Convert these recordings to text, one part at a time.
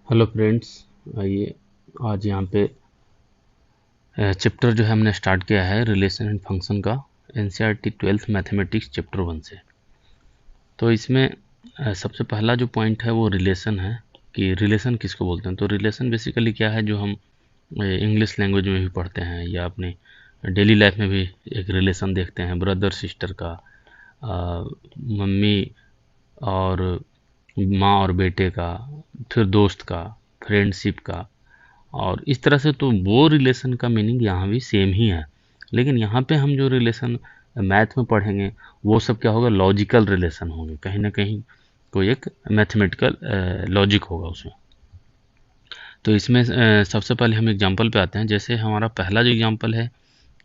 Hello friends, आइए आज यहाँ पे चैप्टर जो है हमने स्टार्ट किया है रिलेशन एंड फंक्शन का। एनसीईआरटी 12th मैथमेटिक्स चैप्टर 1 से। तो इसमें सबसे पहला जो पॉइंट है वो रिलेशन है कि रिलेशन किसको बोलते हैं। तो रिलेशन बेसिकली क्या है जो हम इंग्लिश लैंग्वेज में भी पढ़ते हैं या अपने डेली लाइफ में भी एक रिलेशन देखते हैं, ब्रदर सिस्टर का, मम्मी और माँ और बेटे का, फिर दोस्त का, फ्रेंडशिप का। और इस तरह से तो वो रिलेशन का मीनिंग यहाँ भी सेम ही है, लेकिन यहाँ पे हम जो रिलेशन मैथ में पढ़ेंगे वो सब क्या होगा, लॉजिकल रिलेशन होंगे, कहीं ना कहीं कोई एक मैथमेटिकल लॉजिक होगा उसमें। तो इसमें सबसे पहले हम एग्जांपल पे आते हैं। जैसे हमारा पहला जो एग्जांपल है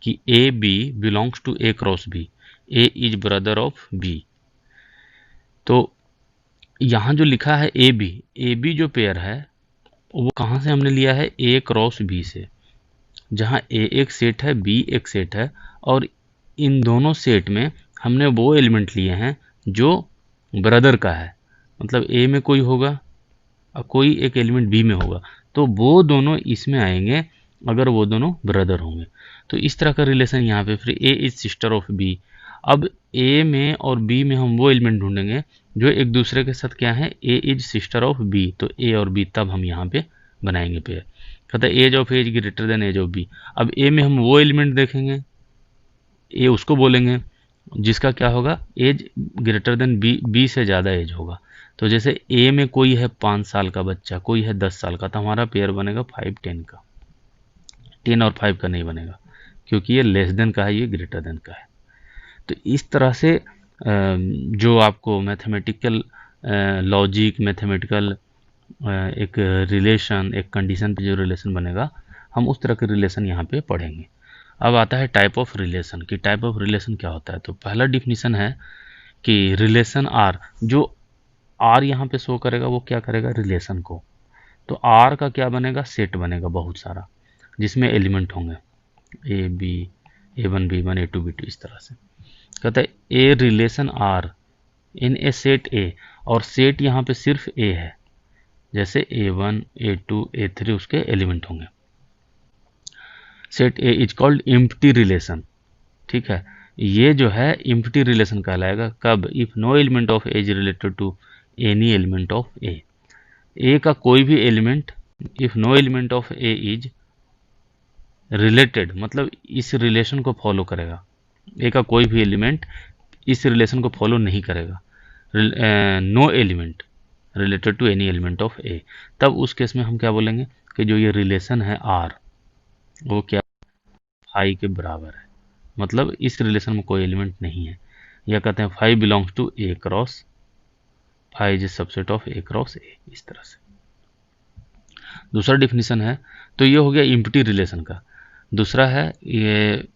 कि A B belongs to A cross B, A is brother of B. तो यहाँ जो लिखा है ए बी जो पेयर है वो कहाँ से हमने लिया है, ए क्रॉस बी से, जहाँ ए एक सेट है, बी एक सेट है, और इन दोनों सेट में हमने वो एलिमेंट लिए हैं जो ब्रदर का है। मतलब ए में कोई होगा और कोई एक एलिमेंट बी में होगा, तो वो दोनों इसमें आएंगे अगर वो दोनों ब्रदर होंगे। तो इस तरह का रिलेशन यहाँ पे। फिर ए इज सिस्टर ऑफ बी। अब ए में और बी में हम वो एलिमेंट ढूंढेंगे जो एक दूसरे के साथ क्या है, ए इज सिस्टर ऑफ बी, तो ए और बी तब हम यहाँ पे बनाएंगे पेयर। कहता है age of age greater than age of B. अब ए में हम वो एलिमेंट देखेंगे, ए उसको बोलेंगे जिसका क्या होगा, age greater than B, B से ज़्यादा एज होगा। तो जैसे ए में कोई है 5 साल का बच्चा, कोई है 10 साल का, तो हमारा पेयर बनेगा 5 10 का। 10 और 5 का नहीं बनेगा क्योंकि ये लेस देन का है, ये ग्रेटर देन का है। तो इस तरह से जो आपको मैथमेटिकल लॉजिक, मैथमेटिकल एक रिलेशन, एक कंडीशन पे जो रिलेशन बनेगा, हम उस तरह के रिलेशन यहाँ पे पढ़ेंगे। अब आता है टाइप ऑफ रिलेशन कि टाइप ऑफ रिलेशन क्या होता है। तो पहला डिफिनीशन है कि रिलेशन आर, जो आर यहाँ पे शो करेगा वो क्या करेगा, रिलेशन को। तो आर का क्या बनेगा, सेट बनेगा बहुत सारा, जिसमें एलिमेंट होंगे A B, A one B one, A two B two, इस तरह से। कहता है a relation R in a set A, और सेट यहाँ पे सिर्फ ए है, जैसे A one, A two, A three उसके एलिमेंट होंगे। Set A is called empty relation. ठीक है, ये जो है एम्प्टी रिलेशन कहलाएगा कब, if no element of A is related to any element of ए का कोई भी element, if no element of A is related, मतलब इस रिलेशन को फॉलो करेगा, ए का कोई भी एलिमेंट इस रिलेशन को फॉलो नहीं करेगा, no element related to any element of A, तब उस केस में हम क्या बोलेंगे कि जो ये रिलेशन है आर वो क्या, फाई के बराबर है। मतलब इस रिलेशन में कोई एलिमेंट नहीं है, या कहते हैं phi belongs to A cross, phi is subset of A cross A, इस तरह से। दूसरा डिफिनीशन है, तो ये हो गया इम्प्टी रिलेशन का। दूसरा है ये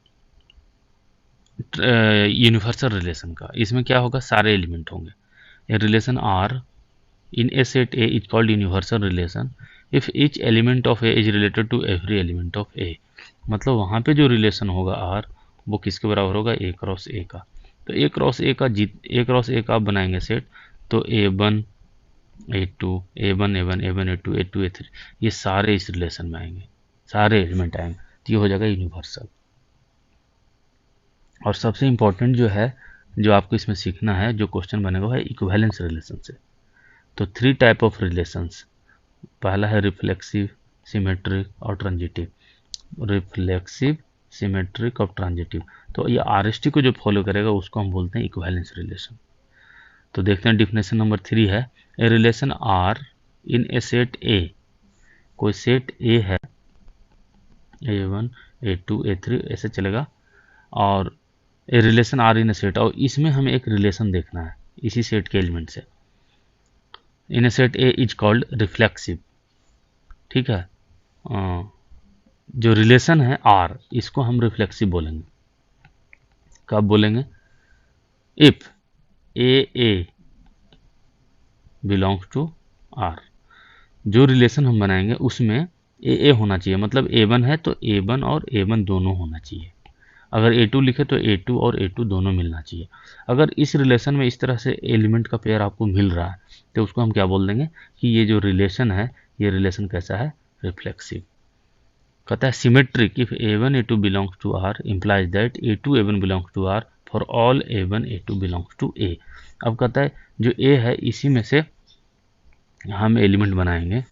यूनिवर्सल रिलेशन का। इसमें क्या होगा, सारे एलिमेंट होंगे। A relation R in a set A is called universal relation if each element of A is related to every element of A। मतलब वहाँ पे जो रिलेशन होगा R वो किसके बराबर होगा, A क्रॉस A का। तो A क्रॉस A का A क्रॉस A का आप बनाएंगे सेट, तो A1 A2 A1 A1 A1 A2 A2 A3 ये सारे इस रिलेशन में आएंगे, सारे एलिमेंट आएंगे, तो ये हो जाएगा यूनिवर्सल। और सबसे इम्पोर्टेंट जो है, जो आपको इसमें सीखना है, जो क्वेश्चन बनेगा वो है इक्विवेलेंस रिलेशन से। तो 3 टाइप ऑफ रिलेशंस, पहला है रिफ्लेक्सिव, सिमेट्रिक और ट्रांजिटिव। रिफ्लेक्सिव, सिमेट्रिक और ट्रांजिटिव, तो ये आरएसटी को जो फॉलो करेगा उसको हम बोलते हैं इक्विवेलेंस रिलेशन। तो देखते हैं डिफिनेशन नंबर 3 है, a relation R in a set A, कोई सेट ए है, A1 A2 A3 ऐसे चलेगा, और a relation R in a set, और इसमें हमें एक रिलेशन देखना है इसी सेट के एलिमेंट से। In a set A is called reflexive. ठीक है, जो रिलेशन है आर इसको हम रिफ्लेक्सिव बोलेंगे। कब बोलेंगे, if A belongs to R. जो रिलेशन हम बनाएंगे उसमें ए होना चाहिए, मतलब A1 है तो A1 और A1 दोनों होना चाहिए। अगर A2 लिखे तो A2 और A2 दोनों मिलना चाहिए। अगर इस रिलेशन में इस तरह से एलिमेंट का पेयर आपको मिल रहा है तो उसको हम क्या बोल देंगे कि ये जो रिलेशन है ये रिलेशन कैसा है, रिफ्लेक्सिव। कहता है symmetric if A1 A2 belongs to R implies that A2 A1 belongs to R for all A1 A2 belongs to A। अब कहता है जो A है इसी में से हम एलिमेंट बनाएंगे,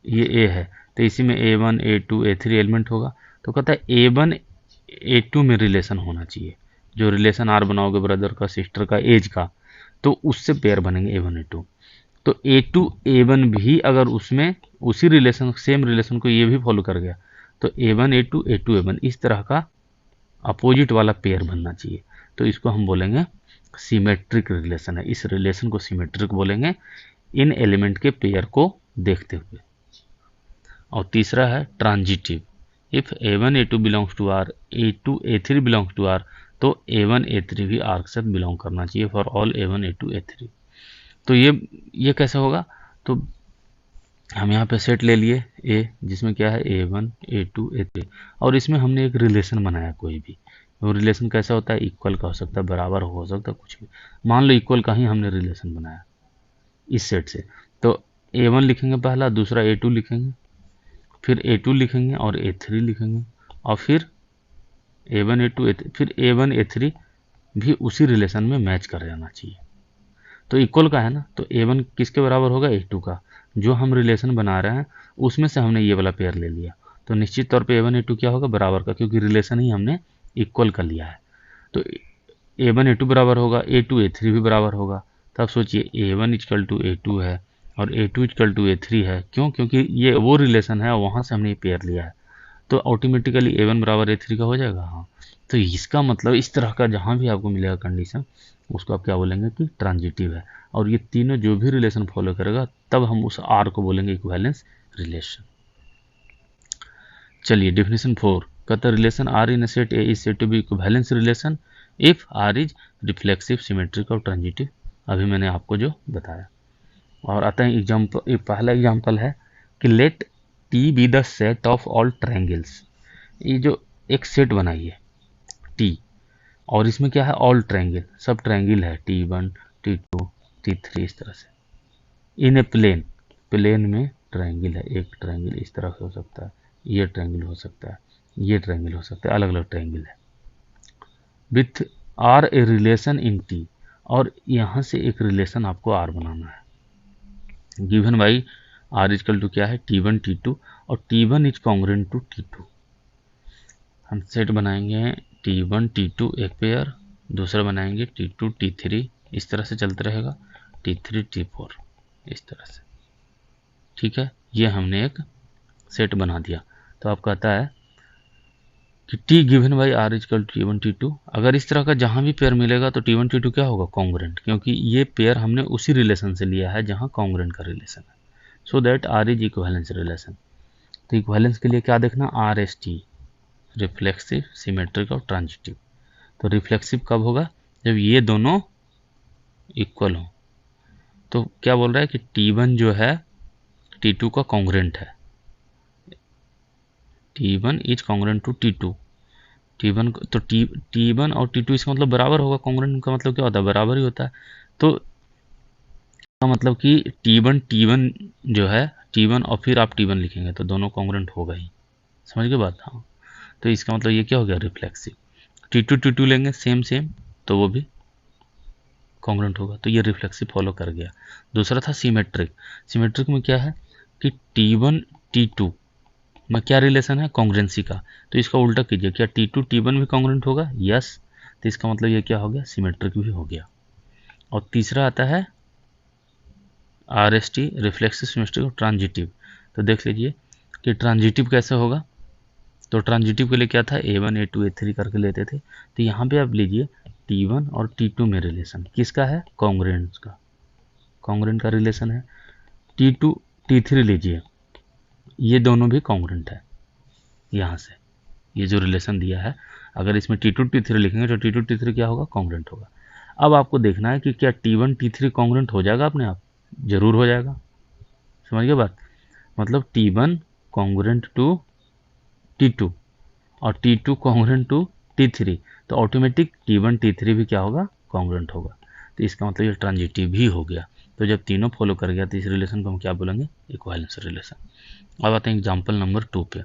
ये A है तो इसी में A1 A2 A3 एलिमेंट होगा। तो कहता है A1 A2 में रिलेशन होना चाहिए, जो रिलेशन R बनाओगे ब्रदर का सिस्टर का एज का, तो उससे पेयर बनेंगे A1 A2। तो A2 A1 भी अगर उसमें उसी रिलेशन सेम रिलेशन को ये भी फॉलो कर गया तो A1 A2 A2 A1 इस तरह का अपोजिट वाला पेयर बनना चाहिए। तो इसको हम बोलेंगे सिमेट्रिक रिलेशन है, इस रिलेशन को सिमेट्रिक बोलेंगे इन एलिमेंट के पेयर को देखते हुए। और तीसरा है transitive, if A1 A2 belongs to R A2 A3 belongs to R तो A1 A3 भी R के साथ बिलोंग करना चाहिए for all A1 A2 A3। तो ये कैसे होगा, तो हम यहाँ पे सेट ले लिए A जिसमें क्या है A1 A2 A3 और इसमें हमने एक रिलेशन बनाया कोई भी, वो रिलेशन कैसा होता है, इक्वल का हो सकता है, बराबर हो सकता है, कुछ भी, मान लो इक्वल का ही हमने रिलेशन बनाया इस सेट से। तो A1 लिखेंगे पहला, दूसरा A2 लिखेंगे, फिर A2 लिखेंगे और A3 लिखेंगे और फिर A1 A2 A3, फिर A1 A3 भी उसी रिलेशन में मैच कर जाना चाहिए। तो इक्वल का है ना, तो A1 किसके बराबर होगा, A2 का, जो हम रिलेशन बना रहे हैं उसमें से हमने ये वाला पेयर ले लिया, तो निश्चित तौर पे A1 A2 क्या होगा, बराबर का, क्योंकि रिलेशन ही हमने इक्वल का लिया है। तो A1 A2 बराबर होगा, A2 A3 भी बराबर होगा। तब सोचिए A1 इक्वल टू A2 है और A2 इक्वल टू A3 है, क्यों, क्योंकि ये वो रिलेशन है वहाँ से हमने ये पेयर लिया है, तो ऑटोमेटिकली A1 बराबर A3 का हो जाएगा। हाँ, तो इसका मतलब इस तरह का जहाँ भी आपको मिलेगा कंडीशन उसको आप क्या बोलेंगे कि ट्रांजिटिव है, और ये तीनों जो भी रिलेशन फॉलो करेगा तब हम उस R को बोलेंगे इक्विवेलेंस रिलेशन। चलिए डेफिनेशन 4 कहता है relation R in set A is said to be equivalence relation if R is reflexive symmetric और ट्रांजिटिव, अभी मैंने आपको जो बताया। और आता है एग्जाम्पल, पहला एग्जाम्पल है कि let T be the set of all triangles, ये जो एक सेट बनाइए T और इसमें क्या है, ऑल ट्रायंगल, सब ट्रायंगल है T1 T2 T3 इस तरह से, इन ए प्लेन, प्लेन में ट्रायंगल है, एक ट्रायंगल इस तरह से हो सकता है, ये ट्रायंगल हो सकता है, ये ट्रायंगल हो सकता है, अलग अलग ट्रायंगल है, with R a relation in T, और यहाँ से एक रिलेशन आपको आर बनाना है, given by R is equal to क्या है T1 T2 और T1 is congruent to T2। हम सेट बनाएंगे T1 T2 एक पेयर, दूसरा बनाएंगे T2 T3, इस तरह से चलते रहेगा T3 T4 इस तरह से, ठीक है, ये हमने एक सेट बना दिया। तो आप कहता है कि T given by R is equal to T1 T2, अगर इस तरह का जहाँ भी पेयर मिलेगा तो T1 T2 क्या होगा, कॉन्ग्रुएंट, क्योंकि ये पेयर हमने उसी रिलेशन से लिया है जहाँ कॉन्ग्रुएंट का रिलेशन है, सो that R is equivalence relation. तो इक्विवेलेंस के लिए क्या देखना, RST, रिफ्लेक्सिव सिमेट्रिक और ट्रांजिटिव। तो रिफ्लेक्सिव कब होगा, जब ये दोनों इक्वल हो। तो क्या बोल रहा है कि T1 जो है T2 का कॉन्ग्रुएंट है, T1 is congruent to T2, T1 तो T1 और T2 इसका मतलब बराबर होगा, कॉन्ग्रुएंट का मतलब क्या होता है, बराबर ही होता है। तो इसका मतलब कि T1 जो है T1 और फिर आप T1 लिखेंगे तो दोनों कॉन्ग्रुएंट होगा ही, समझ गए बात। हाँ, तो इसका मतलब ये क्या हो गया, रिफ्लेक्सिव। T2 लेंगे सेम तो वो भी कॉन्ग्रुएंट होगा, तो ये रिफ्लेक्सिव फॉलो कर गया। दूसरा था सिमेट्रिक, सिमेट्रिक में क्या है कि T1 T2 में क्या रिलेशन है, कॉन्ग्रुएंसी का, तो इसका उल्टा कीजिए, क्या T2 T1 भी कॉन्ग्रुएंट होगा, यस, तो इसका मतलब ये क्या हो गया, सिमेट्रिक भी हो गया। और तीसरा आता है RST, रिफ्लेक्सिव सिमेट्रिक और ट्रांजिटिव। तो देख लीजिए कि ट्रांजिटिव कैसे होगा, तो ट्रांजिटिव के लिए क्या था, A1 A2 A3 करके लेते थे, तो यहाँ पे आप लीजिए T1 और T2 में रिलेशन किसका है, कॉन्ग्रुएंट का, कॉन्ग्रुएंट का रिलेशन है। T2 T3 लीजिए, ये दोनों भी कॉन्ग्रुएंट है, यहाँ से ये जो रिलेशन दिया है, अगर इसमें T2 T3 लिखेंगे तो T2 T3 क्या होगा, कॉन्ग्रुएंट होगा। अब आपको देखना है कि क्या T1 T3 कॉन्ग्रुएंट हो जाएगा अपने आप, जरूर हो जाएगा, समझ गए बात, मतलब T1 कॉन्ग्रुएंट टू T2 और T2 कॉन्ग्रुएंट टू T3, तो ऑटोमेटिक T1 T3 भी क्या होगा, कॉन्ग्रुएंट होगा। तो इसका मतलब ये ट्रांजिटिव भी हो गया। तो जब तीनों फॉलो कर गया तो इस रिलेशन को हम क्या बोलेंगे, इक्विवेलेंस रिलेशन। अब आते हैं एग्जाम्पल नंबर 2 पे।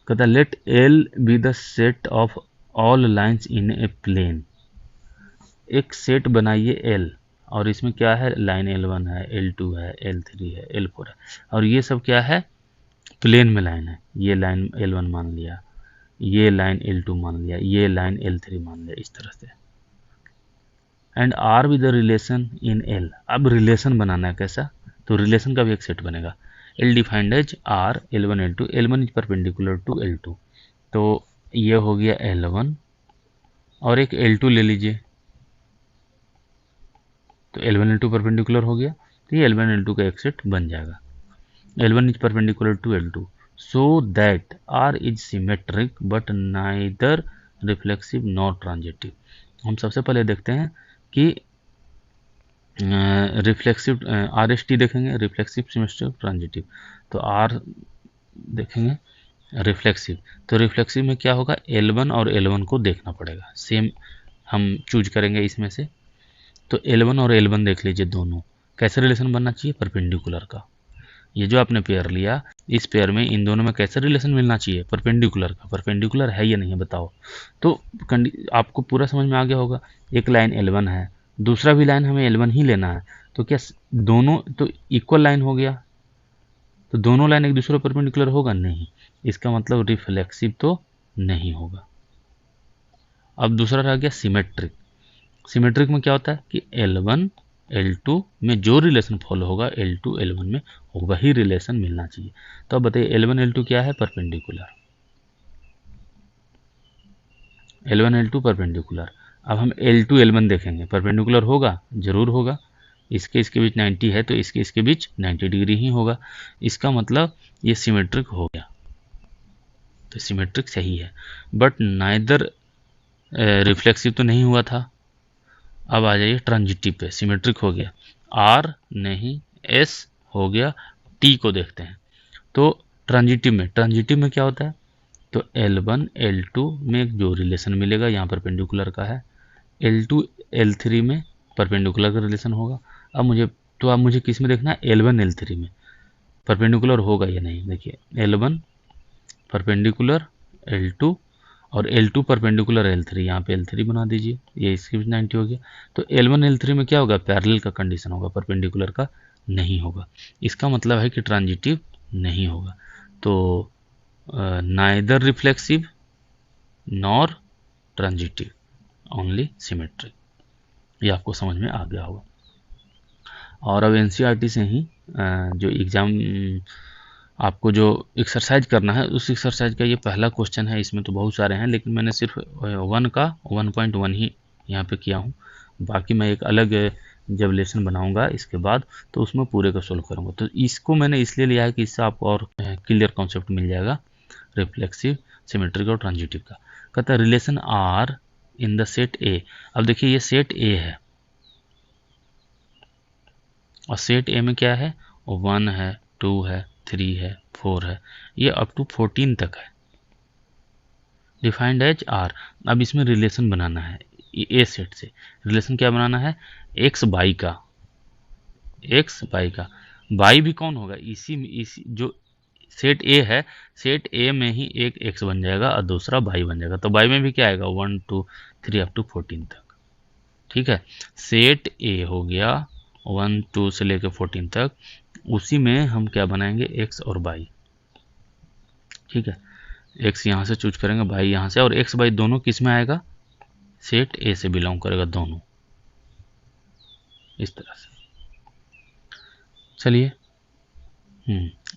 कहता है let L be the set of all lines in a plane. एक सेट बनाइए एल, और इसमें क्या है, लाइन L1 है, L2 है, L3 है, L4 है, और ये सब क्या है, प्लेन में लाइन है। ये लाइन L1 मान लिया, ये लाइन L2 मान लिया, ये लाइन L3 मान लिया, इस तरह से। And R with the relation in L। अब रिलेशन बनाना है कैसा, तो रिलेशन का भी एक सेट बनेगा। L defined as R L1 L2, L1 is perpendicular to L2, तो ये हो गया L1, और एक L2 ले लीजिए, तो L1 L2 परपेंडिकुलर हो गया, तो ये L1 L2 का एक सेट बन जाएगा। L1 is perpendicular to L2 so that R is symmetric but neither reflexive nor transitive. हम सबसे पहले देखते हैं कि रिफ्लेक्सिव RST देखेंगे, रिफ्लेक्सिव, सिमेट्रिक, ट्रांजिटिव। तो R देखेंगे रिफ्लेक्सिव, तो रिफ्लेक्सिव में क्या होगा, L1 और L1 को देखना पड़ेगा, सेम हम चूज करेंगे इसमें से। तो L1 और L1 देख लीजिए, दोनों कैसे रिलेशन बनना चाहिए, परपेंडिकुलर का। ये जो आपने पेयर लिया, इस पेयर में इन दोनों में कैसे रिलेशन मिलना चाहिए, परपेंडिकुलर का। परपेंडिकुलर है या नहीं है बताओ, तो आपको पूरा समझ में आ गया होगा। एक लाइन L1 है, दूसरा भी लाइन हमें L1 ही लेना है, तो क्या दोनों तो इक्वल लाइन हो गया, तो दोनों लाइन एक दूसरे परपेंडिकुलर होगा नहीं, इसका मतलब रिफ्लेक्सिव तो नहीं होगा। अब दूसरा रह गया सिमेट्रिक। सिमेट्रिक में क्या होता है कि L1 L2 में जो रिलेशन फॉलो होगा L2 L1 में वही रिलेशन मिलना चाहिए। तो अब बताइए L1 L2 क्या है, परपेंडिकुलर, L1 L2 परपेंडिकुलर। अब हम L2 L1 देखेंगे, परपेंडिकुलर होगा, जरूर होगा, इसके बीच 90 है तो इसके बीच 90 डिग्री ही होगा, इसका मतलब ये सिमेट्रिक हो गया, तो सिमेट्रिक सही है। बट नाइदर रिफ्लेक्सिव तो नहीं हुआ था। अब आ जाइए ट्रांजिटिव पे, सिमेट्रिक हो गया, R नहीं S हो गया, T को देखते हैं। तो ट्रांजिटिव में क्या होता है, तो L1 L2 में जो रिलेशन मिलेगा यहाँ परपेंडिकुलर का है, L2 L3 में परपेंडिकुलर का रिलेशन होगा। अब मुझे किस में देखना है, L1 L3 में परपेंडिकुलर होगा या नहीं। देखिए L1 परपेंडिकुलर L2 और L2 परपेंडिकुलर L3, यहाँ पे L3 बना दीजिए, ये इसके बीच 90 हो गया। तो L1 L3 में क्या होगा, पैरेलल का कंडीशन होगा, परपेंडिकुलर का नहीं होगा, इसका मतलब है कि ट्रांजिटिव नहीं होगा। तो neither reflexive nor transitive, only symmetric. ये आपको समझ में आ गया होगा। और अब NCERT से ही जो एग्ज़ाम आपको जो एक्सरसाइज करना है, उस एक्सरसाइज का ये पहला क्वेश्चन है। इसमें तो बहुत सारे हैं, लेकिन मैंने सिर्फ 1.1 ही यहाँ पे किया हूँ। बाकी मैं एक अलग जब लेसन बनाऊंगा इसके बाद, तो उसमें पूरे का सोल्व करूंगा। तो इसको मैंने इसलिए लिया है कि इससे आपको और क्लियर कॉन्सेप्ट मिल जाएगा रिफ्लेक्सिव, सिमेट्रिक और ट्रांजिटिव का। कहता है relation R in the set A। अब देखिए ये सेट A है, और सेट A में क्या है, 1 है, 2 है, 3 है, 4 है, ये अप टू 14 तक है, डिफाइंड एज R। अब इसमें रिलेशन बनाना है, ए सेट से रिलेशन क्या बनाना है, एक्स बाई का, बाई भी कौन होगा, इसी जो सेट ए है, सेट ए में ही एक एक्स बन जाएगा और दूसरा बाई बन जाएगा। तो बाई में भी क्या आएगा, 1 2 3 अप टू 14 तक। ठीक है, सेट ए हो गया 1 2 से लेकर 14 तक, उसी में हम क्या बनाएंगे, एक्स और बाई। ठीक है, एक्स यहाँ से चूज करेंगे, बाई यहाँ से, और एक्स बाई दोनों किस में आएगा, सेट ए से बिलोंग करेगा दोनों, इस तरह से। चलिए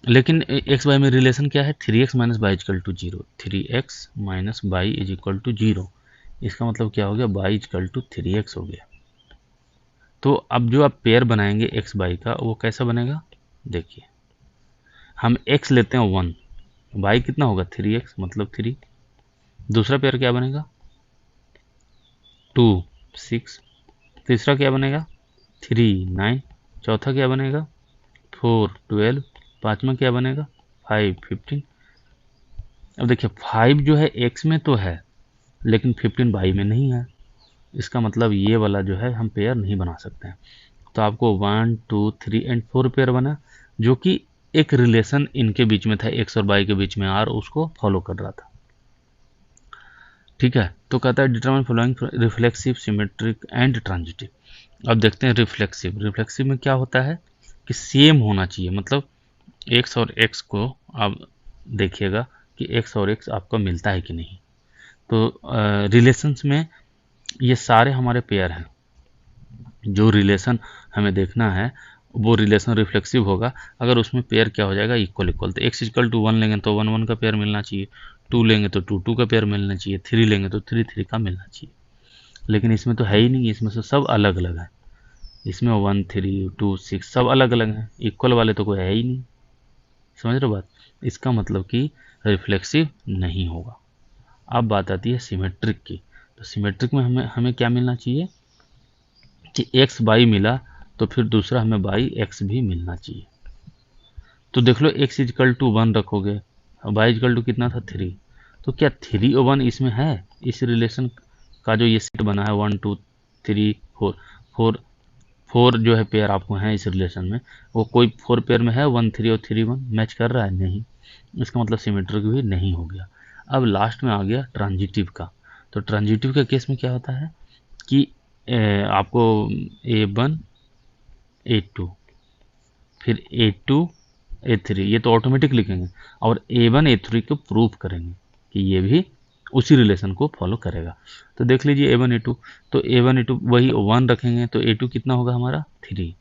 लेकिन एक्स बाई में रिलेशन क्या है, 3x minus by is equal to 0, 3x minus by is equal to 0। इसका मतलब क्या हो गया, बाई इजकल टू 3x हो गया। तो अब जो आप पेयर बनाएंगे एक्स बाई का, वो कैसा बनेगा, देखिए हम x लेते हैं 1, बाई कितना होगा 3x मतलब 3। दूसरा पेयर क्या बनेगा 2 6, तीसरा क्या बनेगा 3 9, चौथा क्या बनेगा 4 12, पांचवा क्या बनेगा 5 15। अब देखिए 5 जो है x में तो है, लेकिन 15 बाई में नहीं है, इसका मतलब ये वाला जो है हम पेयर नहीं बना सकते हैं। तो आपको 1 2 3 एंड 4 पेयर बना, जो कि एक रिलेशन इनके बीच में था, एक्स और वाई के बीच में, और उसको फॉलो कर रहा था। ठीक है, तो कहता है determine following reflexive, symmetric and transitive. अब देखते हैं रिफ्लेक्सिव। रिफ्लेक्सिव में क्या होता है कि सेम होना चाहिए, मतलब एक्स और एक्स को आप देखिएगा कि एक्स और एक्स आपका मिलता है कि नहीं। तो रिलेशंस में ये सारे हमारे पेयर हैं। जो रिलेशन हमें देखना है वो रिलेशन रिफ्लेक्सिव होगा अगर उसमें पेयर क्या हो जाएगा, इक्वल इक्वल। तो एक्स इक्वल टू 1 लेंगे तो 1 1 का पेयर मिलना चाहिए, 2 लेंगे तो 2 2 का पेयर मिलना चाहिए, 3 लेंगे तो 3 3 का मिलना चाहिए। लेकिन इसमें तो है ही नहीं, इसमें से सब अलग अलग है। इसमें 1 3 2 6 सब अलग अलग हैं, इक्वल वाले तो कोई है ही नहीं। समझ रहे हो बात? इसका मतलब कि रिफ्लेक्सिव नहीं होगा। अब बात आती है सिमेट्रिक की। तो सिमेट्रिक में हमें क्या मिलना चाहिए कि एक्स बाई मिला तो फिर दूसरा हमें बाई एक्स भी मिलना चाहिए। तो देख लो एक्स इजकल टू 1 रखोगे, वाई इजकल टू कितना था 3, तो क्या 3 और 1 इसमें है? इस रिलेशन का जो ये सेट बना है 1 2 3 4 4 4 जो है पेयर आपको है इस रिलेशन में, वो कोई 4 पेयर में है 1 3 और 3 1 मैच कर रहा है? नहीं। इसका मतलब सिमेट्रिक भी नहीं हो गया। अब लास्ट में आ गया ट्रांजिटिव का। तो ट्रांजिटिव के केस में क्या होता है कि आपको A1 A2 फिर A2 A3 ये तो ऑटोमेटिक लिखेंगे, और A1 A3 को प्रूफ करेंगे कि ये भी उसी रिलेशन को फॉलो करेगा। तो देख लीजिए A1 A2, तो A1 A2 वही 1 रखेंगे तो A2 कितना होगा हमारा 3।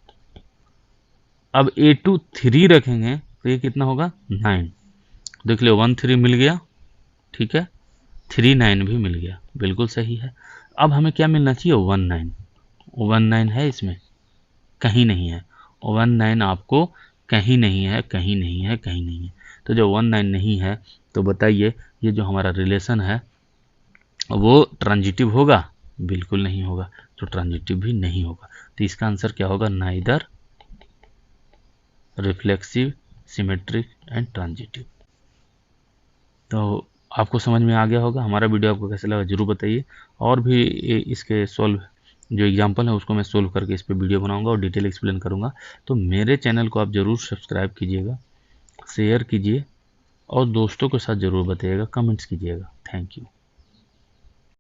अब A2 3 रखेंगे तो ये कितना होगा 9। देख लो 1 3 मिल गया, ठीक है, 3 9 भी मिल गया, बिल्कुल सही है। अब हमें क्या मिलना चाहिए 1 9। 1 9 है इसमें? कहीं नहीं है। 1 9 आपको कहीं नहीं है, कहीं नहीं है, कहीं नहीं है। तो जब 1 9 नहीं है तो बताइए ये जो हमारा रिलेशन है वो ट्रांजिटिव होगा? बिल्कुल नहीं होगा, तो ट्रांजिटिव भी नहीं होगा। तो इसका आंसर क्या होगा, neither reflexive, symmetric and transitive. तो आपको समझ में आ गया होगा। हमारा वीडियो आपको कैसा लगा जरूर बताइए, और भी इसके सॉल्व जो एग्जाम्पल है उसको मैं सोल्व करके इस पर वीडियो बनाऊंगा और डिटेल एक्सप्लेन करूंगा। तो मेरे चैनल को आप ज़रूर सब्सक्राइब कीजिएगा, शेयर कीजिए और दोस्तों के साथ ज़रूर बताइएगा, कमेंट्स कीजिएगा। Thank you.